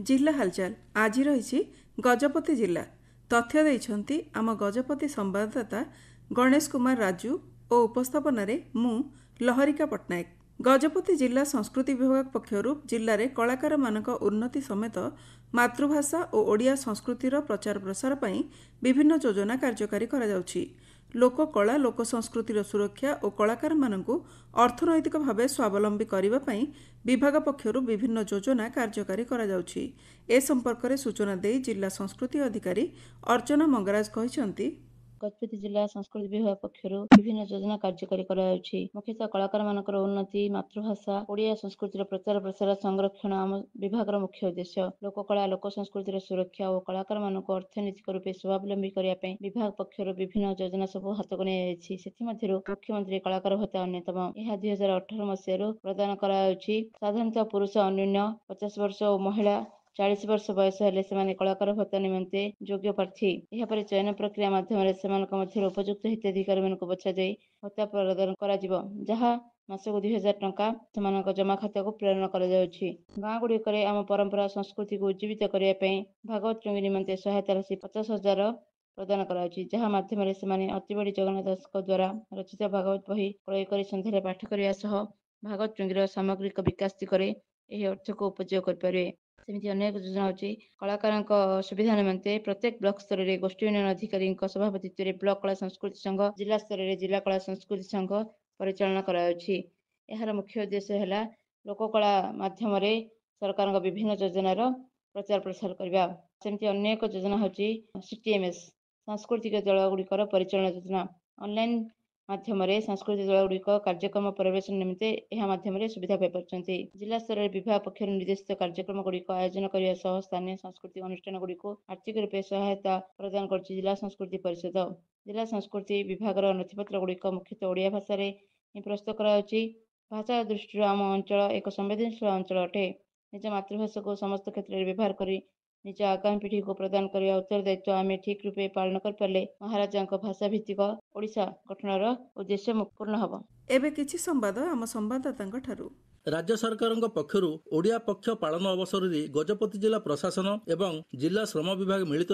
जिला हालचाल आज रही गजपति जिला तथ्य देइछंती आम गजपति संवाददाता गणेश कुमार राजू और उपस्थापन मु लहरिका पट्टनायक। गजपति जिला संस्कृति विभाग पक्षरु जिले में कलाकार मानक उन्नति समेत मातृभाषा और ओडिया संस्कृतिर प्रचार प्रसार पई विभिन्न योजना कार्यकारी करा जाउछि। लोककला लोक संस्कृतिर सुरक्षा और कलाकार मानकु अर्थनैतिक भाव स्वावलंबी करने पई विभाग पक्षरु विभिन्न योजना कार्यकारी करा जाउछि। ए संपर्क में सूचना दे जिला संस्कृति अधिकारी अर्चना मंगराज कहिसंती गजपति जिला संस्कृति विभाग पक्षर विभिन्न योजना कार्यकारी करायाउछि। मुख्यतः कलाकार मानकर उन्नति मातृभाषा ओडिया संस्कृतिर प्रचार प्रसार संरक्षण आम विभाग मुख्य उद्देश्य। लोककला लोक संस्कृतिर सुरक्षा और कलाकार मानक अर्थनैतिक रूपे स्वावलंबी करने विभाग पक्षर विभिन्न योजना सब हाथ को मुख्यमंत्री कलाकार भत्ता अन्यतम। यह 2018 मसीह प्रदान करायाउछि। साधारणतः पुरुष अन्यून 50 वर्ष और महिला 40 वर्ष बयस हेले सेमाने कलाकार भत्ता निमंते योग्य प्रार्थी। यह चयन प्रक्रिया माध्यम उपयुक्त हिताधिकारी मानक बछा जाई भत्ता प्रदान करा जहाँ मासक 2000 टंका सेमानक जमा खाता को प्रेरण करा जाउछि। गाँ गुड़िक आम परंपरा संस्कृति को उज्जीवित करने ପାଇଁ भागवत टुंगी निमंते सहायता राशि 50,000 प्रदान कराउछि। जहाँ माध्यम से अतिबड़ी जगन्नाथ दास द्वारा रचित भागवत बही क्रय कर सन्ध्या पाठ करने सह भागवत टुंगीर सामग्रिक विकास करे यह अर्थ को उपयोग करें। सेमिति अनेक योजना होची। कलाकार सुविधा निमंते प्रत्येक ब्लॉक स्तर में गोष्ठी यूनियन अधिकारी सभापतित्व में ब्लॉक कला संस्कृति संघ जिला स्तर में जिला कला संस्कृति संघ परिचालन कराउछि। एहार मुख्य उद्देश्य है लोककला माध्यम सरकार विभिन्न योजनार प्रचार प्रसार करबा। सेमिति अनेक योजना होची। सीटीएमएस सांस्कृतिक दल गुड़िकर परिचालन योजना ऑनलाइन माध्यम सांस्कृतिक दल गुड़िक कार्यक्रम परिवेशन निमित्ते यह माध्यम सुविधा पाई। जिला स्तर में विभाग पक्ष निर्देशित कार्यक्रम गुड़िक आयोजन करने सह स्थानीय सांस्कृतिक अनुष्ठान गुड़िक आर्थिक रूपे सहायता प्रदान कर जिला संस्कृति परिषद। जिला संस्कृति विभाग नथिपत्र गुड़िक मुख्यतः ओडिया भाषा प्रस्तुत कराउछि। भाषा दृष्टि आम अंचल एक संवेदनशील अंचल अटे। निज मातृभाषा को समस्त क्षेत्र में व्यवहार करी निज आगामी पीढ़ी को प्रदान करने उत्तरदायित्व आम ठीक रूपे पालन कर पारे महाराजा भाषा भित्तिक ओडिशा गठनर उद्देश्य पूर्ण हब। एबे किछि संवाद आम संवाददातांक ठारू। राज्य सरकार पक्षरु ओडिया पक्ष पालन अवसर में गजपति जिला प्रशासन एवं जिला श्रम विभाग मिलित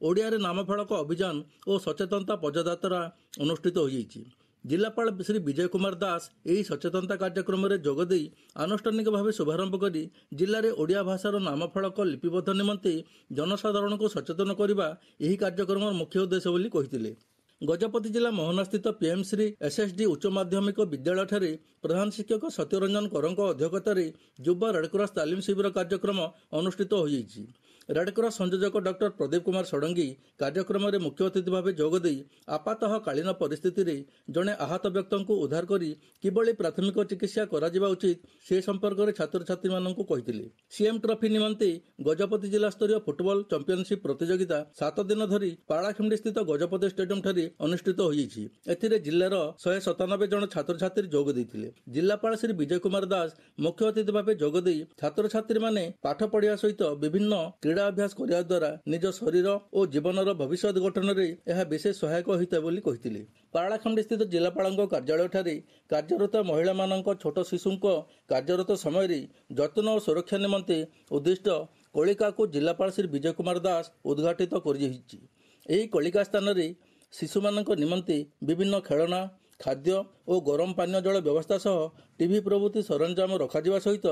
ओडिया नामफलक अभियान और सचेतनता पदयात्रा अनुष्ठित होइछि। जिलापाल श्री विजय कुमार दास यही सचेतनता कार्यक्रम में जोगदे आनुष्ठानिक भाव शुभारंभ कर जिले में ओडिया भाषार नामफलक लिपिबद्ध निमंते जनसाधारण को सचेतन करने यही कार्यक्रम मुख्य उद्देश्य बोली कहिथिले। गजपति जिला मोहना स्थित पीएम श्री एसएसडी उच्च माध्यमिक विद्यालय ठारे प्रधान शिक्षक सत्यरंजन करंक अध्यक्षतार युवा रेडक्रॉस तालीम शिविर कार्यक्रम अनुष्ठित होइछि। रेडक्रॉस संयोजक डॉक्टर प्रदीप कुमार षडंगी कार्यक्रम में मुख्य अतिथि भाव जोगदे आपातकालीन परिस्थिति रे जड़े आहत व्यक्ति को उद्धार करी किभली प्राथमिक चिकित्सा करा उचित से संपर्क में छात्र छात्री मानक कहिथिले। सीएम ट्रॉफी निमंते गजपति जिला स्तरीय फुटबॉल चैंपियनशिप प्रतियोगिता 7 दिन धरी पाड़ाखिंडी स्थित गजपति स्टेडियम ठारे अनुष्ठित होइछि। एथिरे जिल्लार 197 जन छात्र छात्री जोग देथिले। जिलापाल श्री विजय कुमार दास मुख्य अतिथि भाव जोगदे छात्र छात्री माने पाठ पढ़िया सहित विभिन्न क्रीड़ा अभ्यास करिया द्वारा निज शरीर और जीवनर भविष्य गठन में यह विशेष सहायक होता बोली कहिथिले। पाड़ाखंडी स्थित जिलापाल कार्यालय ठारे कार्यरत महिला मानक छोट शिशु कार्यरत समय जत्न और सुरक्षा निमंते उद्दिष्ट कलिका को जिलापाल श्री विजय कुमार दास उद्घाटित कर कलिका स्थान में शिशु मानक निमंते विभिन्न खेलना खाद्य और गरम पानीय जल व्यवस्था सह टीवी प्रभृति सरंजाम रखा सहित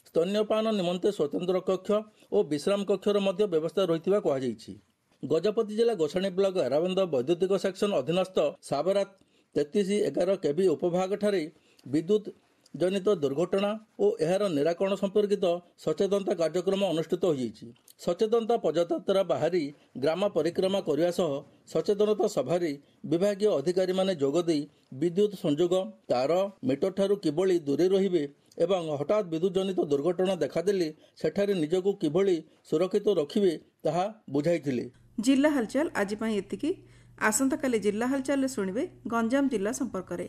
स्तन्यपान निमंते स्वतंत्र कक्ष और विश्राम कक्षर मध्य व्यवस्था रही कहुछि। गजपति जिला गोसाणी ब्लॉक एराबंद वैद्युतिक सेक्शन अधीनस्थ साबरात 3311 केवी उपभाग ठारे विद्युत जनित दुर्घटना और एहार निराकरण संपर्कित सचेतनता कार्यक्रम अनुष्ठित होइछि। सचेतनता पदयात्रा बाहरी ग्राम परिक्रमा करने सह सचेतनता सभारे विभागीय अधिकारी माने जोगदे विद्युत संयोग तार मीटर ठारू किभली दूरे रहिबे एवं हठात विद्युत जनित दुर्घटना देखादेले सेठारे निजको किभली सुरक्षित रखिबे ताहा बुझाइथिले। जिला हालचाल आज एतिकी। आसंता काली जिला हालचाल शुणिबे गंजाम जिला संपर्क में।